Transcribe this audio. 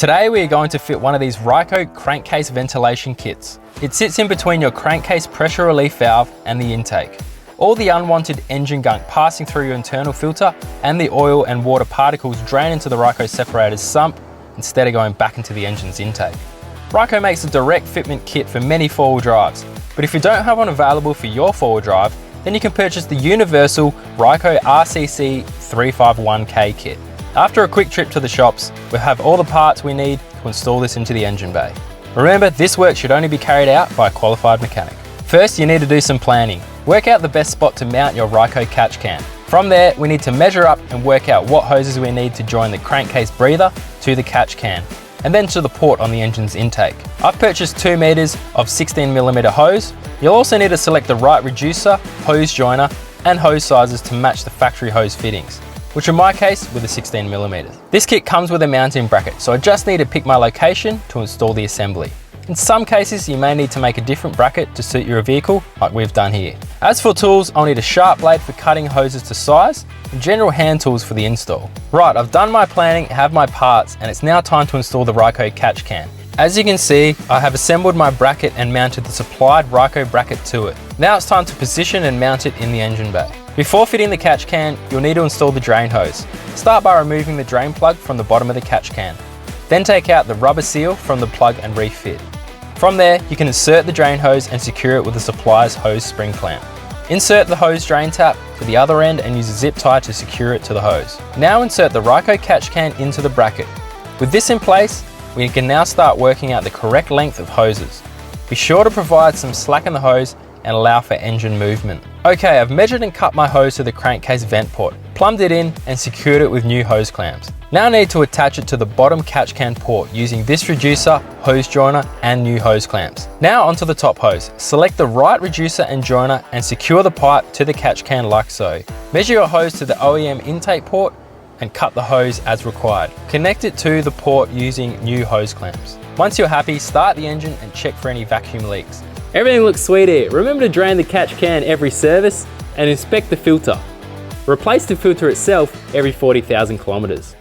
Today we are going to fit one of these Ryco crankcase ventilation kits. It sits in between your crankcase pressure relief valve and the intake. All the unwanted engine gunk passing through your internal filter and the oil and water particles drain into the Ryco separator's sump instead of going back into the engine's intake. Ryco makes a direct fitment kit for many four-wheel drives, but if you don't have one available for your four-wheel drive, then you can purchase the universal Ryco RCC351K kit. After a quick trip to the shops, we'll have all the parts we need to install this into the engine bay. Remember, this work should only be carried out by a qualified mechanic. First, you need to do some planning. Work out the best spot to mount your Ryco Catch Can. From there, we need to measure up and work out what hoses we need to join the crankcase breather to the catch can, and then to the port on the engine's intake. I've purchased 2 meters of 16mm hose. You'll also need to select the right reducer, hose joiner, and hose sizes to match the factory hose fittings, which in my case were the 16mm. This kit comes with a mounting bracket, so I just need to pick my location to install the assembly. In some cases, you may need to make a different bracket to suit your vehicle, like we've done here. As for tools, I'll need a sharp blade for cutting hoses to size, and general hand tools for the install. Right, I've done my planning, have my parts, and it's now time to install the Ryco Catch Can. As you can see, I have assembled my bracket and mounted the supplied Ryco bracket to it. Now it's time to position and mount it in the engine bay. Before fitting the catch can, you'll need to install the drain hose. Start by removing the drain plug from the bottom of the catch can. Then take out the rubber seal from the plug and refit. From there, you can insert the drain hose and secure it with the supplier's hose spring clamp. Insert the hose drain tap to the other end and use a zip tie to secure it to the hose. Now insert the Ryco Catch Can into the bracket. With this in place, we can now start working out the correct length of hoses. Be sure to provide some slack in the hose and allow for engine movement. Okay, I've measured and cut my hose to the crankcase vent port, plumbed it in and secured it with new hose clamps. Now I need to attach it to the bottom catch can port using this reducer, hose joiner and new hose clamps. Now onto the top hose. Select the right reducer and joiner and secure the pipe to the catch can like so. Measure your hose to the OEM intake port and cut the hose as required. Connect it to the port using new hose clamps. Once you're happy, start the engine and check for any vacuum leaks. Everything looks sweet here. Remember to drain the catch can every service and inspect the filter. Replace the filter itself every 40,000 kilometers.